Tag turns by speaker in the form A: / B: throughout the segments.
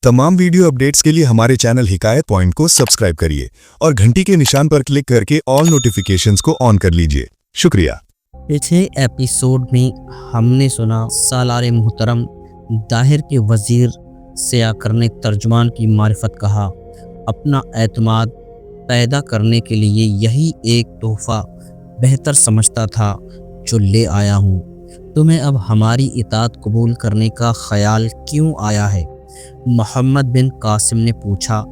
A: तमाम video updates के लिए हमारे चैनल हिकायत पॉइंट को सब्सक्राइब करिए और घंटी के निशान पर क्लिक करके ऑल नोटिफिकेशंस को ऑन कर लीजिए। शुक्रिया।
B: पिछले एपिसोड में हमने सुना सालार मुहतरम दाहिर के वज़ीर से आकर ने तर्जुमान की मारिफत कहा, अपना एतमाद पैदा करने के लिए यही एक तोहफ़ा बेहतर समझता था जो ले आया हूँ। तुम्हें अब हमारी इताअत कबूल करने का ख़याल क्यों आया है? मोहम्मद बिन कासिम ने पूछा।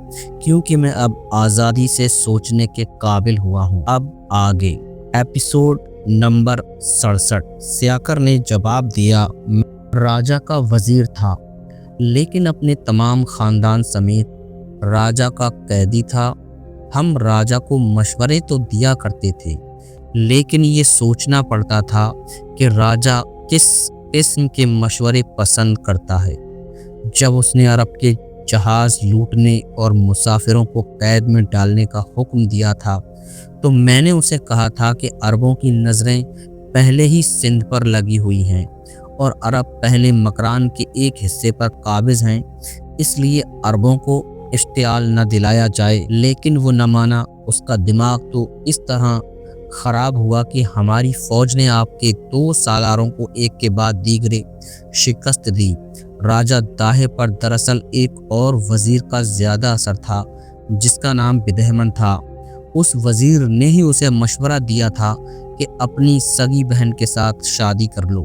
B: क्योंकि मैं अब आज़ादी से सोचने के काबिल हुआ हूँ। अब आगे एपिसोड नंबर 67। सियाकर ने जवाब दिया, मैं राजा का वज़ीर था, लेकिन अपने तमाम ख़ानदान समेत राजा का कैदी था। हम राजा को मशवरे तो दिया करते थे, लेकिन ये सोचना पड़ता था कि राजा किस किस्म के मशवरे पसंद करता है। जब उसने अरब के जहाज़ लूटने और मुसाफिरों को कैद में डालने का हुक्म दिया था, तो मैंने उसे कहा था कि अरबों की नज़रें पहले ही सिंध पर लगी हुई हैं और अरब पहले मकरान के एक हिस्से पर काबिज़ हैं, इसलिए अरबों को इश्तियाल न दिलाया जाए। लेकिन वो न माना। उसका दिमाग तो इस तरह ख़राब हुआ कि हमारी फ़ौज ने आपके 2 सालारों को एक के बाद दीगरे शिकस्त दी। राजा दाहिर पर दरअसल एक और वज़ीर का ज़्यादा असर था, जिसका नाम बिदहमन था। उस वज़ीर ने ही उसे मशवरा दिया था कि अपनी सगी बहन के साथ शादी कर लो।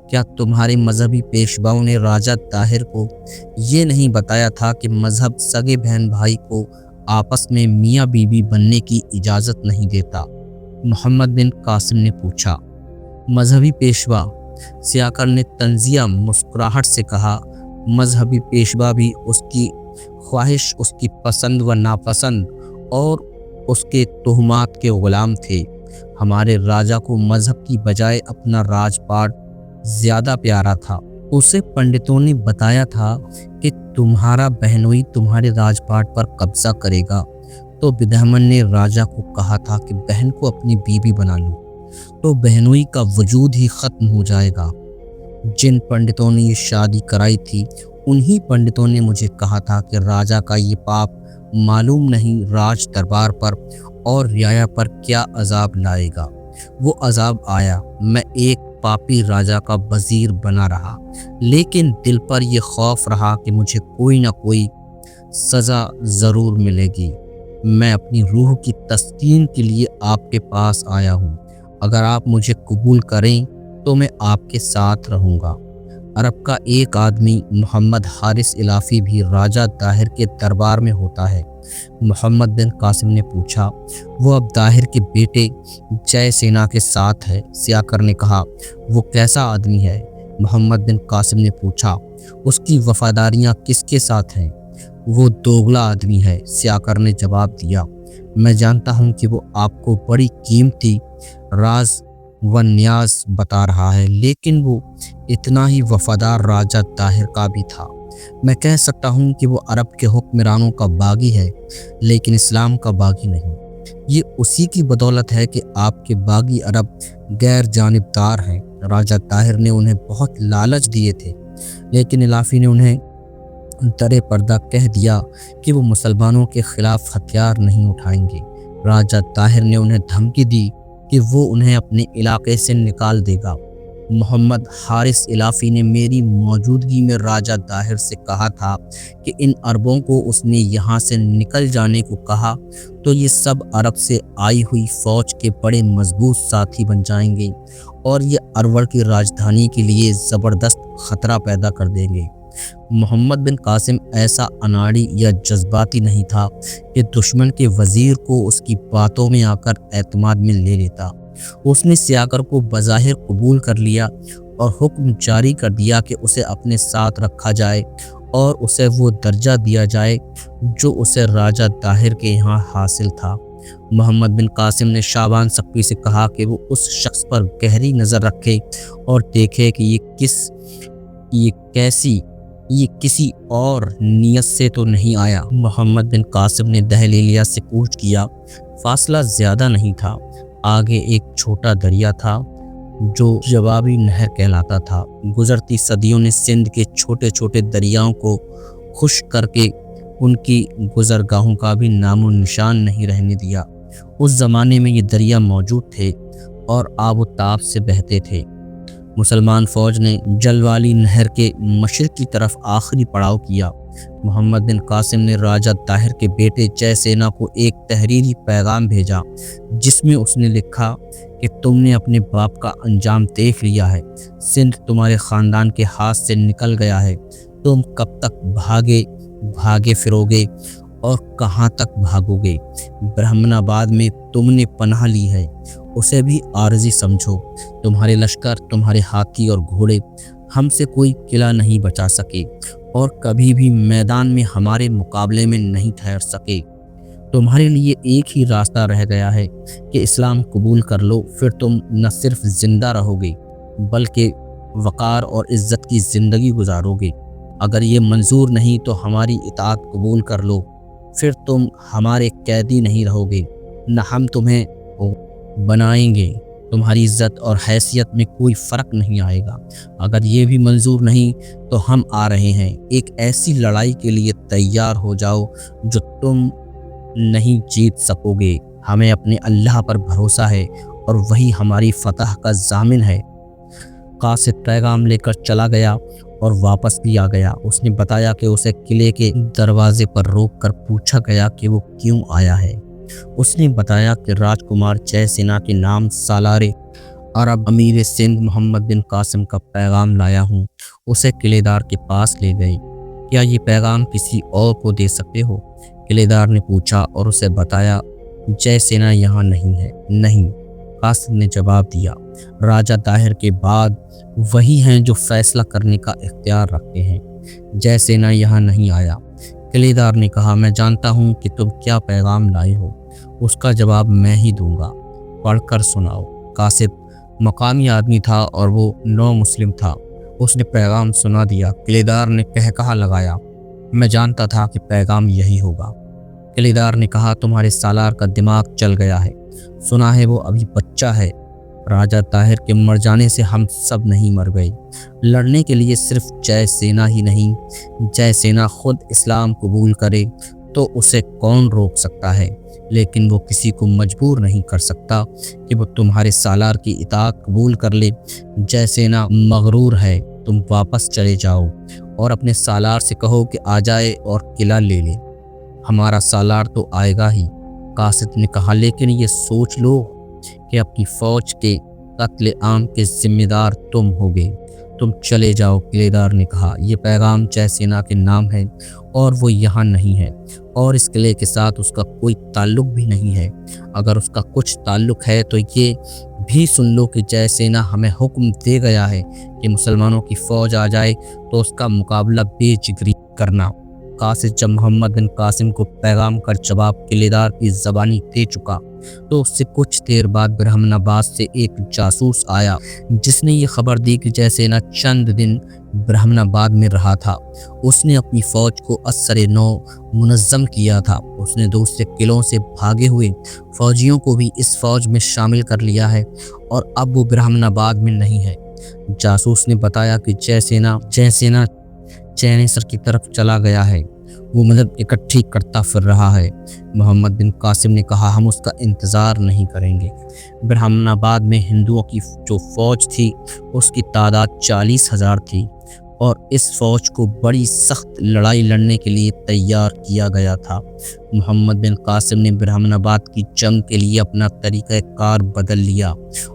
B: क्या तुम्हारे मजहबी पेशवाओं ने राजा दाहिर को ये नहीं बताया था कि मज़हब सगे बहन भाई को आपस में मियाँ बीवी बनने की इजाज़त नहीं देता? मोहम्मद बिन कासिम ने पूछा। मजहबी पेशवा? सियाकर ने तंजिया मुस्कुराहट से कहा, मजहबी पेशवा भी उसकी ख्वाहिश, उसकी पसंद व नापसंद और उसके तोहमात के ग़ुलाम थे। हमारे राजा को मजहब की बजाय अपना राजपाट ज़्यादा प्यारा था। उसे पंडितों ने बताया था कि तुम्हारा बहनोई तुम्हारे राजपाट पर कब्जा करेगा, तो बिदहमन ने राजा को कहा था कि बहन को अपनी बीवी बना लो, तो बहनोई का वजूद ही ख़त्म हो जाएगा। जिन पंडितों ने ये शादी कराई थी, उन्हीं पंडितों ने मुझे कहा था कि राजा का ये पाप मालूम नहीं राज दरबार पर और रियाया पर क्या अजाब लाएगा। वो अजाब आया। मैं एक पापी राजा का वज़ीर बना रहा, लेकिन दिल पर यह खौफ रहा कि मुझे कोई ना कोई सज़ा ज़रूर मिलेगी। मैं अपनी रूह की तस्कीन के लिए आपके पास आया हूँ। अगर आप मुझे कबूल करें तो मैं आपके साथ रहूँगा। अरब का एक आदमी मोहम्मद हारिस इलाफ़ी भी राजा दाहिर के दरबार में होता है। मोहम्मद बिन कासिम ने पूछा। वो अब दाहिर के बेटे जय सेना के साथ है। सियाकर ने कहा, वो कैसा आदमी है? मोहम्मद बिन कासिम ने पूछा। उसकी वफ़ादारियाँ किसके साथ हैं? वो दोगला आदमी है। सियाकर ने जवाब दिया, मैं जानता हूँ कि वो आपको बड़ी कीमती राज व न्याज बता रहा है, लेकिन वो इतना ही वफादार राजा दाहिर का भी था। मैं कह सकता हूँ कि वो अरब के हुक्मरानों का बागी है, लेकिन इस्लाम का बागी नहीं। ये उसी की बदौलत है कि आपके बागी अरब गैर जानिबदार हैं। राजा दाहिर ने उन्हें बहुत लालच दिए थे, लेकिन इलाफ़ी ने उन्हें दरे पर्दा कह दिया कि वो मुसलमानों के ख़िलाफ़ हथियार नहीं उठाएंगे। राजा दाहिर ने उन्हें धमकी दी कि वो उन्हें अपने इलाके से निकाल देगा। मोहम्मद हारिस इलाफ़ी ने मेरी मौजूदगी में राजा दाहिर से कहा था कि इन अरबों को उसने यहाँ से निकल जाने को कहा तो ये सब अरब से आई हुई फ़ौज के बड़े मजबूत साथी बन जाएंगे और ये अरवल की राजधानी के लिए ज़बरदस्त ख़तरा पैदा कर देंगे। मोहम्मद बिन कासिम ऐसा अनाड़ी या जज्बाती नहीं था कि दुश्मन के वज़ीर को उसकी बातों में आकर एतमाद में ले लेता। उसने सियाकर को बज़ाहिर कबूल कर लिया और हुक्म जारी कर दिया कि उसे अपने साथ रखा जाए और उसे वो दर्जा दिया जाए जो उसे राजा दाहिर के यहाँ हासिल था। मोहम्मद बिन कासिम ने शाबान सक्वी से कहा कि वो उस शख्स पर गहरी नज़र रखे और देखे कि ये किसी और नियत से तो नहीं आया। मोहम्मद बिन कासिम ने दहलीलिया से कूच किया। फासला ज़्यादा नहीं था। आगे एक छोटा दरिया था जो जवाबी नहर कहलाता था। गुजरती सदियों ने सिंध के छोटे छोटे दरियाओं को خشک کر کے ان کی گزرگاہوں کا بھی نام و نشان نہیں رہنے دیا۔ اس زمانے میں یہ دریا موجود تھے اور آب و تاب سے بہتے تھے۔ مسلمان فوج نے جل والی نہر کے مشرق کی طرف آخری پڑاؤ کیا۔ محمد بن قاسم نے راجہ طاہر کے بیٹے جے سینا کو ایک تحریری پیغام بھیجا جس میں اس نے لکھا کہ تم نے اپنے باپ کا انجام دیکھ لیا ہے، سندھ تمہارے خاندان کے ہاتھ سے نکل گیا ہے، تم کب تک بھاگے پھروگے اور کہاں تک بھاگو گے؟ برہمن آباد میں تم نے پناہ لی ہے، اسے بھی عارضی سمجھو۔ تمہارے لشکر، تمہارے ہاتھی اور گھوڑے ہم سے کوئی قلعہ نہیں بچا سکے اور کبھی بھی میدان میں ہمارے مقابلے میں نہیں ٹھہر سکے۔ تمہارے لیے ایک ہی راستہ رہ گیا ہے کہ اسلام قبول کر لو، پھر تم نہ صرف زندہ رہو گے بلکہ وقار اور عزت کی زندگی گزارو گے۔ اگر یہ منظور نہیں تو ہماری اطاعت قبول کر لو، پھر تم ہمارے قیدی نہیں رہو گے، نہ ہم تمہیں بنائیں گے، تمہاری عزت اور حیثیت میں کوئی فرق نہیں آئے گا۔ اگر یہ بھی منظور نہیں تو ہم آ رہے ہیں، ایک ایسی لڑائی کے لیے تیار ہو جاؤ جو تم نہیں جیت سکو گے۔ ہمیں اپنے اللہ پر بھروسہ ہے اور وہی ہماری فتح کا ضامن ہے۔ قاصد پیغام لے کر چلا گیا اور واپس بھی آ گیا۔ اس نے بتایا کہ اسے قلعے کے دروازے پر روک کر پوچھا گیا کہ وہ کیوں آیا ہے۔ اس نے بتایا کہ راجکمار جے سینا کے نام سالار عرب امیر سندھ محمد بن قاسم کا پیغام لایا ہوں۔ اسے قلعے دار کے پاس لے گئے۔ کیا یہ پیغام کسی اور کو دے سکتے ہو؟ قلعے دار نے پوچھا اور اسے بتایا جے سینا یہاں نہیں ہے۔ نہیں، قاصد نے جواب دیا، راجہ طاہر کے بعد وہی ہیں جو فیصلہ کرنے کا اختیار رکھتے ہیں۔ جے سینا یہاں نہیں آیا۔ قلعے دار نے کہا، میں جانتا ہوں کہ تم کیا پیغام لائے ہو، اس کا جواب میں ہی دوں گا، پڑھ کر سناؤ۔ قاصد مقامی آدمی تھا اور وہ نو مسلم تھا۔ اس نے پیغام سنا دیا۔ قلعے دار نے کہا لگایا، میں جانتا تھا کہ پیغام یہی ہوگا۔ قلعے دار نے کہا، تمہارے سالار کا دماغ چل گیا ہے، سنا ہے وہ ابھی بچہ ہے۔ راجہ طاہر کے مر جانے سے ہم سب نہیں مر گئے۔ لڑنے کے لیے صرف جے سینا ہی نہیں، جے سینا خود اسلام قبول کرے تو اسے کون روک سکتا ہے، لیکن وہ کسی کو مجبور نہیں کر سکتا کہ وہ تمہارے سالار کی اطاعت قبول کر لے۔ جے سینا مغرور ہے، تم واپس چلے جاؤ اور اپنے سالار سے کہو کہ آ جائے اور قلعہ لے لے۔ ہمارا سالار تو آئے گا ہی۔ قاصد نے کہا، لیکن یہ سوچ لو کہ اپنی فوج کے قتل عام کے ذمہ دار تم ہوگے۔ تم چلے جاؤ۔ قلعے دار نے کہا، یہ پیغام جے سینا کے نام ہے اور وہ یہاں نہیں ہے اور اس قلعے کے ساتھ اس کا کوئی تعلق بھی نہیں ہے۔ اگر اس کا کچھ تعلق ہے تو یہ بھی سن لو کہ جے سینا ہمیں حکم دے گیا ہے کہ مسلمانوں کی فوج آ جائے تو اس کا مقابلہ بے جگری کرنا۔ قاصد جب محمد بن قاسم کو پیغام کا جواب قلعے دار کی زبانی دے چکا تو اس سے کچھ دیر بعد برہمن آباد سے ایک جاسوس آیا جس نے یہ خبر دی کہ جے سینا چند دن برہمن آباد میں رہا تھا۔ اس نے اپنی فوج کو اثر نو منظم کیا تھا۔ اس نے دوسرے قلعوں سے بھاگے ہوئے فوجیوں کو بھی اس فوج میں شامل کر لیا ہے اور اب وہ برہمن آباد میں نہیں ہے۔ جاسوس نے بتایا کہ جے سینا چینیسر کی طرف چلا گیا ہے، وہ مدد اکٹھی کرتا پھر رہا ہے۔ محمد بن قاسم نے کہا، ہم اس کا انتظار نہیں کریں گے۔ برہمن آباد میں ہندوؤں کی جو فوج تھی اس کی تعداد 40,000 تھی اور اس فوج کو بڑی سخت لڑائی لڑنے کے لیے تیار کیا گیا تھا۔ محمد بن قاسم نے برہمن آباد کی جنگ کے لیے اپنا طریقہ کار بدل لیا۔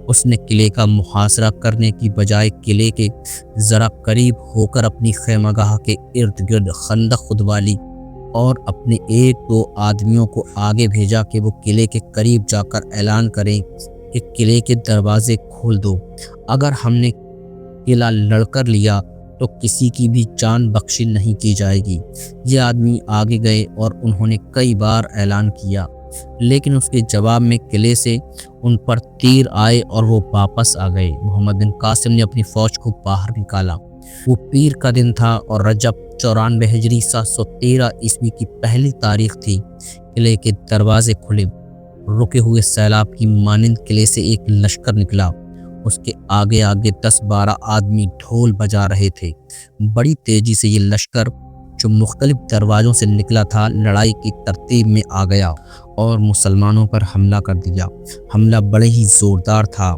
B: اس نے قلعے کا محاصرہ کرنے کی بجائے قلعے کے ذرا قریب ہو کر اپنی خیمہ گاہ کے ارد گرد خندق کھدوا لی اور اپنے ایک دو آدمیوں کو آگے بھیجا کہ وہ قلعے کے قریب جا کر اعلان کریں کہ قلعے کے دروازے کھول دو، اگر ہم نے قلعہ لڑ کر لیا تو کسی کی بھی جان بخشی نہیں کی جائے گی۔ یہ آدمی آگے گئے اور انہوں نے کئی بار اعلان کیا، لیکن اس کے جواب میں قلعے سے ان پر تیر آئے اور وہ واپس آ گئے۔ محمد بن قاسم نے اپنی فوج کو باہر نکالا۔ وہ پیر کا دن تھا اور رجب 94 ہجری 713 عیسوی کی پہلی تاریخ تھی۔ قلعے کے دروازے کھلے، رکے ہوئے سیلاب کی مانند قلعے سے ایک لشکر نکلا۔ اس کے آگے 10-12 آدمی ڈھول بجا رہے تھے۔ بڑی تیزی سے یہ لشکر जो मुख्तलिफ दरवाज़ों से निकला था, लड़ाई की तरतीब में आ गया और मुसलमानों पर हमला कर दिया। हमला बड़े ही ज़ोरदार था।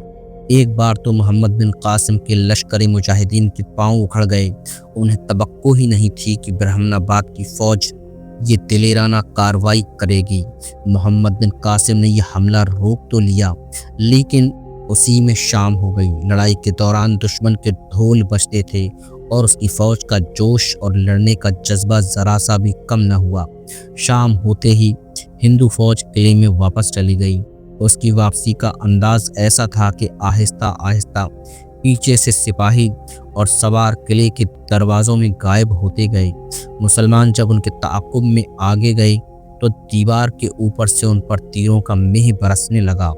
B: एक बार तो मोहम्मद बिन कासिम के लश्कर मुजाहिदीन के पांव उखड़ गए। उन्हें तवक्को ही नहीं थी कि ब्रह्मनाबाद की फ़ौज ये दिलेराना कार्रवाई करेगी। मोहम्मद बिन कासिम ने यह हमला रोक तो लिया, लेकिन उसी में शाम हो गई। लड़ाई के दौरान दुश्मन के ढोल बजते थे और उसकी फ़ौज का जोश और लड़ने का जज्बा ज़रा सा भी कम न हुआ। शाम होते ही हिंदू फ़ौज किले में वापस चली गई। उसकी वापसी का अंदाज़ ऐसा था कि आहिस्ता आहिस्ता पीछे से सिपाही और सवार किले के दरवाज़ों में गायब होते गए। मुसलमान जब उनके ताक़ुब में आगे गए तो दीवार के ऊपर से उन पर तीरों का मेह बरसने लगा।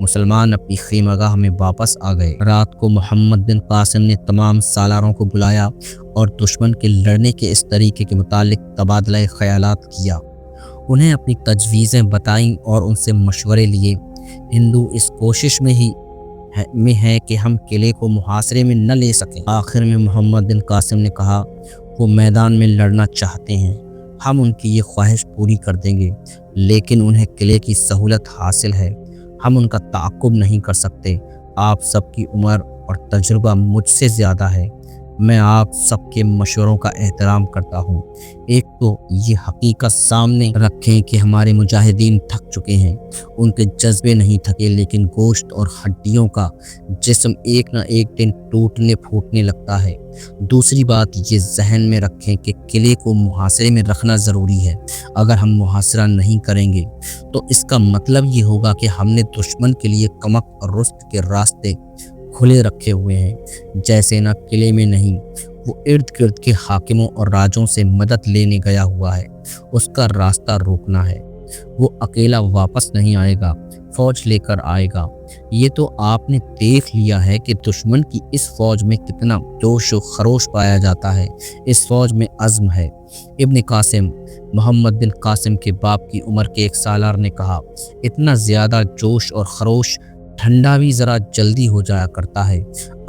B: मुसलमान अपनी खीमागाह में वापस आ गए। रात को मोहम्मद बिन कासिम ने तमाम सालारों को बुलाया और दुश्मन के लड़ने के इस तरीके के मुतालिक तबादला ख़यालात किया। उन्हें अपनी तजवीज़ें बताईं और उनसे मशवरे लिए। हिंदू इस कोशिश में है कि हम किले को मुहासरे में न ले सकें। आखिर में मोहम्मद बिन कासिम ने कहा, वो मैदान में लड़ना चाहते हैं, हम उनकी ये ख्वाहिश पूरी कर देंगे, लेकिन उन्हें किले की सहूलत हासिल है, हम उनका ताक़ुब नहीं कर सकते। आप सबकी उम्र और तजुर्बा मुझसे ज़्यादा है, मैं आप सबके मशवरों का एहतराम करता हूँ। एक तो ये हकीकत सामने रखें कि हमारे मुजाहिदीन थक चुके हैं। उनके जज्बे नहीं थके, लेकिन गोश्त और हड्डियों का जिस्म एक न एक दिन टूटने फूटने लगता है। दूसरी बात ये जहन में रखें कि किले को मुहासरे में रखना ज़रूरी है। अगर हम मुहासरा नहीं करेंगे तो इसका मतलब ये होगा कि हमने दुश्मन के लिए कमक और रुस्त के रास्ते खुले रखे हुए हैं। जैसे न किले में नहीं, वो इर्द गिर्द के हाकिमों और राजों से मदद लेने गया हुआ है, उसका रास्ता रोकना है। वो अकेला वापस नहीं आएगा, फौज लेकर आएगा। ये तो आपने देख लिया है कि दुश्मन की इस फौज में कितना जोश व खरोश पाया जाता है। इस फौज में अज़्म है। इब्न कासिम, मोहम्मद बिन कासिम के बाप की उम्र के एक सालार ने कहा, इतना ज़्यादा जोश और खरोश ठंडा भी ज़रा जल्दी हो जाया करता है।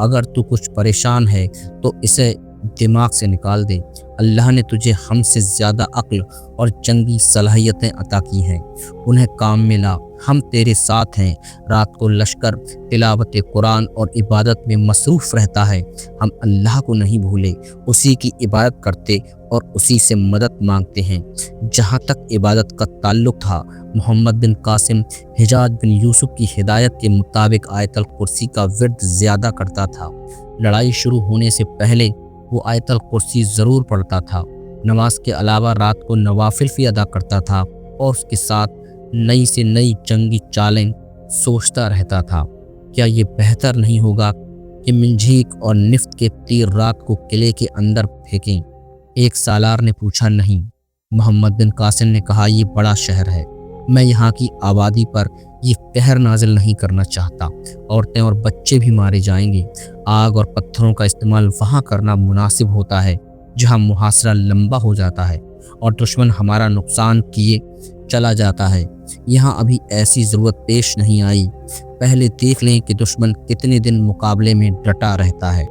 B: अगर तू कुछ परेशान है तो इसे दिमाग से निकाल दे। अल्लाह ने तुझे हमसे ज़्यादा अक्ल और जंगी सलाहियतें अता की हैं, उन्हें काम में ला। हम तेरे साथ हैं। रात को लश्कर तिलावत कुरान और इबादत में मसरूफ़ रहता है। हम अल्लाह को नहीं भूले, उसी की इबादत करते और उसी से मदद मांगते हैं। जहाँ तक इबादत का ताल्लुक़ था, मोहम्मद बिन कासिम हिजाज बिन यूसुफ की हिदायत के मुताबिक आयतल कुर्सी का विर्द ज़्यादा करता था। लड़ाई शुरू होने से पहले वो आयतल कुर्सी ज़रूर पढ़ता था। नमाज के अलावा रात को नवाफिल भी अदा करता था और उसके साथ नई से नई जंगी चालें सोचता रहता था। क्या ये बेहतर नहीं होगा कि मिंजीक और निफ्त के तीर रात को किले के अंदर फेंकें? एक सालार ने पूछा। नहीं, मोहम्मद बिन कासिम ने कहा, ये बड़ा शहर है, मैं यहाँ की आबादी पर ये कहर नाजिल नहीं करना चाहता। औरतें और बच्चे भी मारे जाएंगे। आग और पत्थरों का इस्तेमाल वहाँ करना मुनासिब होता है जहाँ मुहासरा लंबा हो जाता है और दुश्मन हमारा नुकसान किए चला जाता है। यहाँ अभी ऐसी ज़रूरत पेश नहीं आई। पहले देख लें कि दुश्मन कितने दिन मुकाबले में डटा रहता है।